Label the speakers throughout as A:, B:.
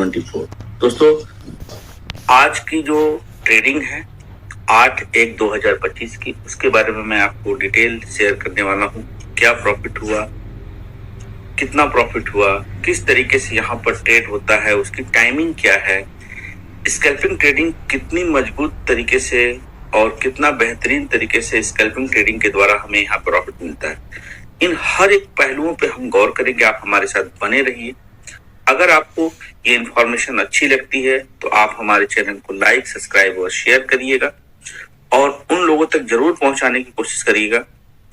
A: 2024। दोस्तों, आज की जो ट्रेडिंग है 8/1/2025 की, उसके बारे में मैं आपको डिटेल शेयर करने वाला हूँ। क्या प्रॉफिट हुआ, कितना प्रॉफिट हुआ, किस तरीके से यहाँ पर ट्रेड होता है, उसकी टाइमिंग क्या है, स्कैल्पिंग ट्रेडिंग कितनी मजबूत तरीके से और कितना बेहतरीन तरीके से स्कैल्पिंग ट्रेडिंग के द्वारा हमें यहाँ प्रॉफिट मिलता है। इन हर एक पहलुओं पे हम गौर करेंगे। आप हमारे साथ बने रहिए। अगर आपको ये इन्फॉर्मेशन अच्छी लगती है तो आप हमारे चैनल को लाइक, सब्सक्राइब और शेयर करिएगा और उन लोगों तक जरूर पहुंचाने की कोशिश करिएगा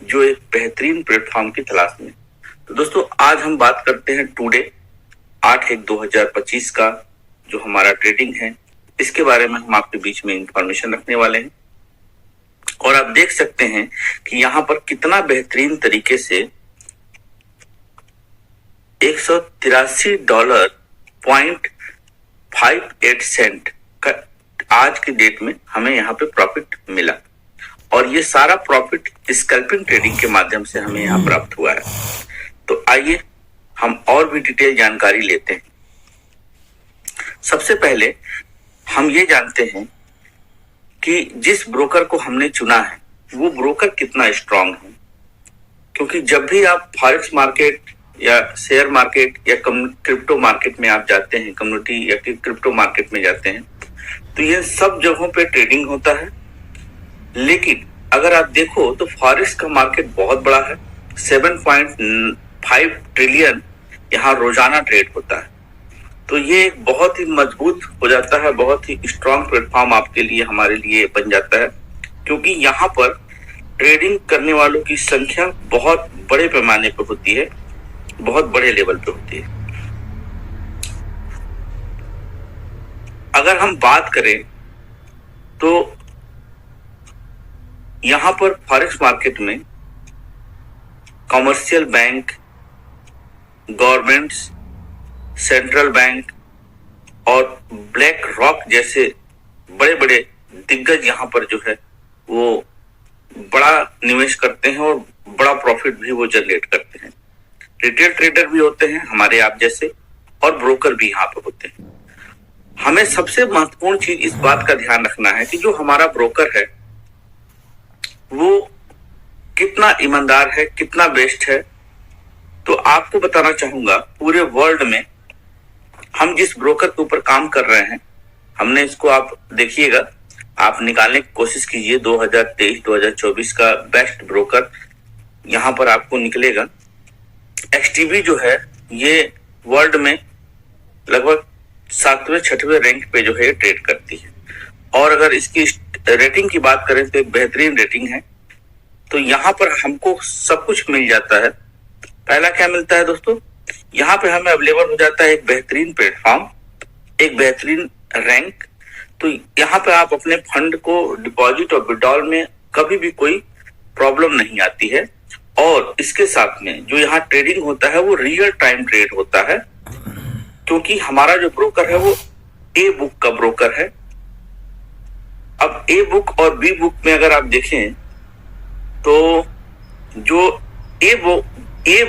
A: जो एक बेहतरीन प्लेटफॉर्म की तलाश में। तो दोस्तों, आज हम बात करते हैं टुडे 8/1/2025 का जो हमारा ट्रेडिंग है, इसके बारे में हम आपके बीच में इंफॉर्मेशन रखने वाले हैं। और आप देख सकते हैं कि यहाँ पर कितना बेहतरीन तरीके से $183.58 का आज की डेट में हमें यहाँ पे प्रॉफिट मिला और ये सारा प्रॉफिट स्कैल्पिंग ट्रेडिंग के माध्यम से हमें यहाँ प्राप्त हुआ है। तो आइए हम और भी डिटेल जानकारी लेते हैं। सबसे पहले हम ये जानते हैं कि जिस ब्रोकर को हमने चुना है वो ब्रोकर कितना स्ट्रांग है, क्योंकि जब भी आप फॉरेक्स मार्केट या शेयर मार्केट या क्रिप्टो मार्केट में आप जाते हैं, कम्युनिटी या क्रिप्टो मार्केट में जाते हैं, तो ये सब जगहों पे ट्रेडिंग होता है। लेकिन अगर आप देखो तो फॉरेक्स का मार्केट बहुत बड़ा है, 7.5 ट्रिलियन यहाँ रोजाना ट्रेड होता है। तो ये एक बहुत ही मजबूत हो जाता है, बहुत ही स्ट्रांग प्लेटफॉर्म आपके लिए, हमारे लिए बन जाता है, क्योंकि यहाँ पर ट्रेडिंग करने वालों की संख्या बहुत बड़े पैमाने पर होती है, बहुत बड़े लेवल पे होती है। अगर हम बात करें तो यहाँ पर फॉरेक्स मार्केट में commercial bank, governments, central bank और ब्लैक रॉक जैसे बड़े बड़े दिग्गज यहाँ पर जो है वो बड़ा निवेश करते हैं और बड़ा प्रॉफिट भी वो जनरेट करते हैं। रिटेल ट्रेडर भी होते हैं हमारे आप जैसे, और ब्रोकर भी यहाँ पर होते हैं। हमें सबसे महत्वपूर्ण चीज इस बात का ध्यान रखना है कि जो हमारा ब्रोकर है वो कितना ईमानदार है, कितना बेस्ट है। तो आपको बताना चाहूंगा, पूरे वर्ल्ड में हम जिस ब्रोकर के ऊपर काम कर रहे हैं, हमने इसको आप देखिएगा, आप निकालने की कोशिश कीजिए 2023-2024 का बेस्ट ब्रोकर यहाँ पर आपको निकलेगा। XTB जो है ये वर्ल्ड में लगभग 7वें-6वें रैंक पे जो है ट्रेड करती है। और अगर इसकी रेटिंग की बात करें तो एक बेहतरीन रेटिंग है। तो यहाँ पर हमको सब कुछ मिल जाता है। पहला क्या मिलता है दोस्तों, यहाँ पे हमें अवेलेबल हो जाता है एक बेहतरीन प्लेटफॉर्म, एक बेहतरीन रैंक। तो यहाँ पे आप अपने फंड को डिपॉजिट और विड्रॉल में कभी भी कोई प्रॉब्लम नहीं आती है। और इसके साथ में जो यहाँ ट्रेडिंग होता है वो रियल टाइम ट्रेड होता है, क्योंकि हमारा जो ब्रोकर है वो ए बुक का ब्रोकर है। अब ए बुक और बी बुक में अगर आप देखें तो जो ए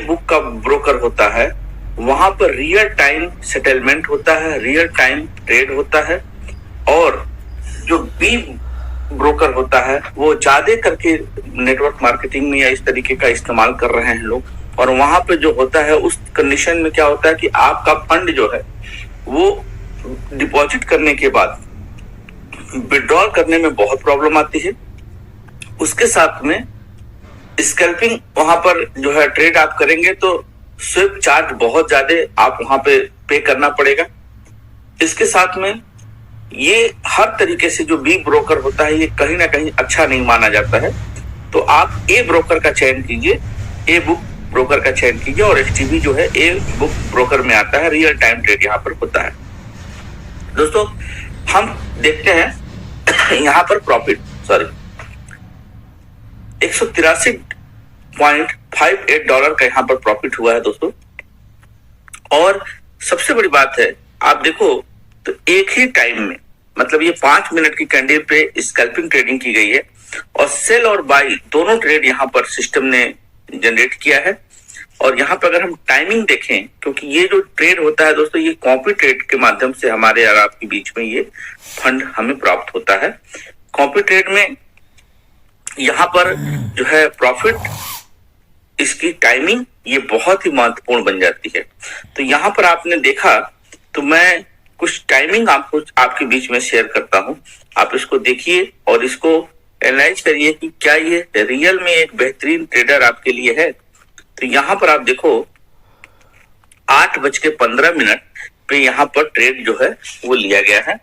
A: बुक का ब्रोकर होता है वहां पर रियल टाइम सेटलमेंट होता है, रियल टाइम ट्रेड होता है। और जो बी ब्रोकर होता है वो ज्यादा करके नेटवर्क मार्केटिंग में या इस तरीके का इस्तेमाल कर रहे हैं लोग, और वहां पे जो होता है उस कंडीशन में क्या होता है कि आपका फंड जो है वो डिपॉजिट करने के बाद विड्रॉल करने में बहुत प्रॉब्लम आती है। उसके साथ में स्कैल्पिंग वहां पर जो है ट्रेड आप करेंगे तो स्विप चार्ज बहुत ज्यादा आप वहां पे करना पड़ेगा। इसके साथ में ये हर तरीके से जो बी ब्रोकर होता है ये कहीं ना कहीं अच्छा नहीं माना जाता है। तो आप ए ब्रोकर का चयन कीजिए, ए बुक ब्रोकर का चयन कीजिए। और XTB जो है ए बुक ब्रोकर में आता है, रियल टाइम ट्रेड यहाँ पर होता है। दोस्तों, हम देखते हैं यहाँ पर प्रॉफिट $183.58 का यहाँ पर प्रॉफिट हुआ है दोस्तों। और सबसे बड़ी बात है, आप देखो तो एक ही टाइम में, मतलब ये 5 मिनट की कैंडल पे स्कैल्पिंग ट्रेडिंग की गई है और सेल और बाई दोनों ट्रेड यहाँ पर सिस्टम ने जनरेट किया है। और यहाँ पर अगर हम टाइमिंग देखें, क्योंकि ये जो ट्रेड होता है दोस्तों, ये कॉपी ट्रेड के माध्यम से हमारे और आपके बीच में ये फंड हमें प्राप्त होता है। कॉपी ट्रेड में यहाँ पर जो है प्रॉफिट, इसकी टाइमिंग ये बहुत ही महत्वपूर्ण बन जाती है। तो यहाँ पर आपने देखा, तो मैं कुछ टाइमिंग आपको आपके बीच में शेयर करता हूं, आप इसको देखिए और इसको एनालाइज करिए कि क्या ये रियल में एक बेहतरीन ट्रेडर आपके लिए है। तो यहाँ पर आप देखो 8:15 पे यहाँ पर ट्रेड जो है वो लिया गया है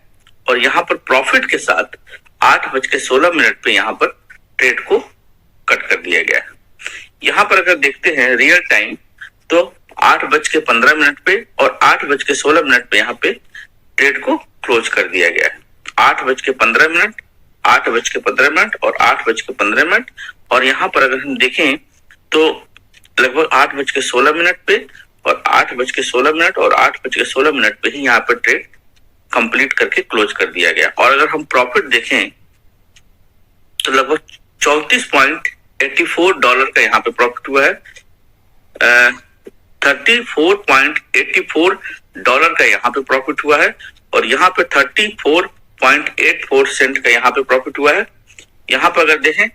A: और यहाँ पर प्रॉफिट के साथ 8:16 पे यहाँ पर ट्रेड को कट कर दिया गया है। यहाँ पर अगर देखते हैं रियल टाइम, तो 8:15 पे और 8:16 पे यहाँ पे ट्रेड को क्लोज कर दिया गया है। 8:15, 8:15 और 8:15, और यहाँ पर अगर हम देखें तो लगभग 8:16 पे और 8:16 और 8:16 पे ही यहाँ पर ट्रेड कंप्लीट करके क्लोज कर दिया गया। और अगर हम प्रॉफिट देखें तो लगभग $34.84 का यहाँ पे प्रॉफिट हुआ है। $34.84 का यहाँ पे प्रॉफिट हुआ है और यहाँ पे 34.84 सेंट का यहाँ पे प्रॉफिट हुआ है। यहाँ पर अगर देखें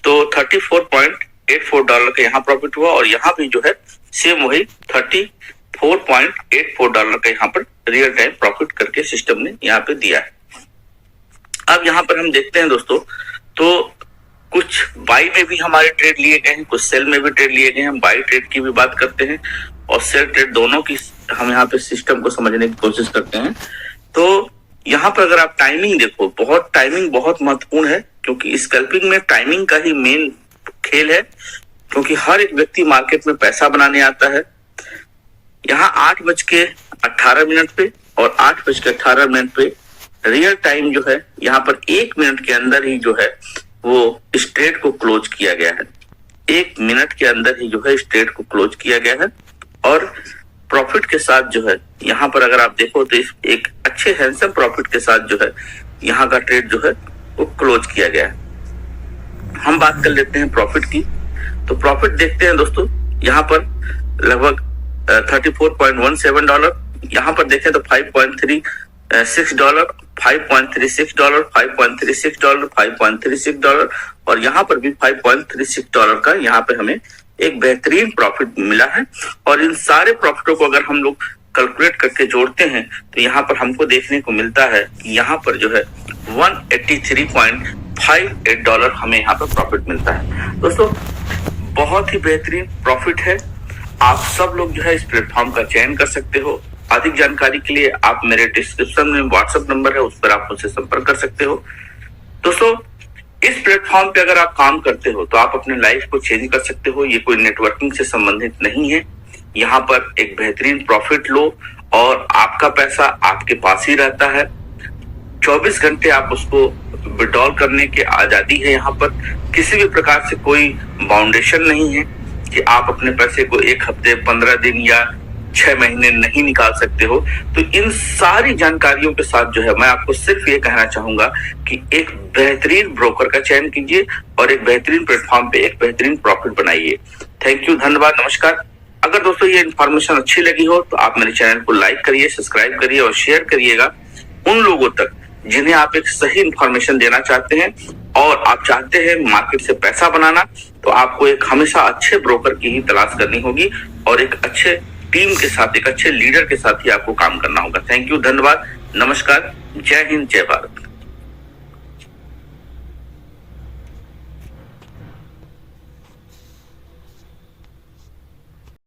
A: तो $34.84 का यहाँ प्रॉफिट हुआ और यहाँ भी जो है सेम वही $34.84 का यहाँ पर रियल टाइम प्रॉफिट करके सिस्टम ने यहाँ पे दिया है। अब यहाँ पर हम देखते हैं दोस्तों, तो कुछ बाई में भी हमारे ट्रेड लिए गए हैं, कुछ सेल में भी ट्रेड लिए गए हैं। हम बाई ट्रेड की भी बात करते हैं और सेल ट्रेड, दोनों की हम यहाँ पे सिस्टम को समझने की कोशिश करते हैं। तो यहाँ पर अगर आप टाइमिंग देखो, टाइमिंग बहुत महत्वपूर्ण है, क्योंकि स्कैल्पिंग में टाइमिंग का ही मेन खेल है, क्योंकि हर एक व्यक्ति मार्केट में पैसा बनाने आता है। यहाँ 8:18 पे और 8:18 पे रियल टाइम जो है यहाँ पर 1 मिनट के अंदर ही जो है वो इस ट्रेड को क्लोज किया गया है। 1 मिनट के अंदर ही जो है इस ट्रेड को क्लोज किया गया है और प्रॉफिट के साथ जो है यहाँ पर अगर आप देखो तो इस एक अच्छे हैंडसम प्रॉफिट के साथ जो है यहाँ का ट्रेड जो है वो क्लोज किया गया है। हम बात कर लेते हैं प्रॉफिट की। तो प्रॉफिट देखते हैं दोस्तों, यहाँ पर लगभग $34.17, यहाँ पर देखें तो $5.36, $5.36, $5.36, $5.36 और यहाँ पर भी $5.36 का यहाँ पे हमें एक बेहतरीन प्रॉफिट मिला है। और इन सारे प्रॉफिटों को अगर हम लोग कैलकुलेट करके जोड़ते हैं तो यहाँ पर हमको देखने को मिलता है कि यहाँ पर जो है $183.58 हमें यहाँ पर प्रॉफिट मिलता है। दोस्तों बहुत ही बेहतरीन प्रॉफिट है। आप सब लोग जो है इस प्लेटफॉर्म का चयन कर सकते हो। अधिक जानकारी के लिए आप मेरे डिस्क्रिप्शन में व्हाट्सएप नंबर है, उस पर आप मुझसे संपर्क कर सकते हो। दोस्तों इस प्लेटफॉर्म पे अगर आप काम करते हो तो आप अपने लाइफ को चेंज कर सकते हो। ये कोई नेटवर्किंग से संबंधित नहीं है। यहाँ पर एक बेहतरीन प्रॉफिट लो और आपका पैसा आपके पास ही रहता है। 24 घंटे आप उसको विड्रॉल करने की आजादी है। यहाँ पर किसी भी प्रकार से कोई बाउंडेशन नहीं है कि आप अपने पैसे को 1 हफ्ते, 15 दिन या 6 महीने नहीं निकाल सकते हो। तो इन सारी जानकारियों के साथ जो है मैं आपको सिर्फ ये कहना चाहूंगा कि एक बेहतरीन ब्रोकर का चयन कीजिए और एक बेहतरीन प्लेटफॉर्म पे एक बेहतरीन प्रॉफिट बनाइए। थैंक यू, धन्यवाद, नमस्कार। अगर दोस्तों ये इन्फॉर्मेशन अच्छी लगी हो तो आप मेरे चैनल को लाइक करिए, सब्सक्राइब करिए और शेयर करिएगा उन लोगों तक जिन्हें आप एक सही इन्फॉर्मेशन देना चाहते हैं और आप चाहते हैं मार्केट से पैसा बनाना। तो आपको एक हमेशा अच्छे ब्रोकर की ही तलाश करनी होगी और एक अच्छे टीम के साथ, एक अच्छे लीडर के साथ ही आपको काम करना होगा। थैंक यू, धन्यवाद, नमस्कार, जय हिंद, जय भारत।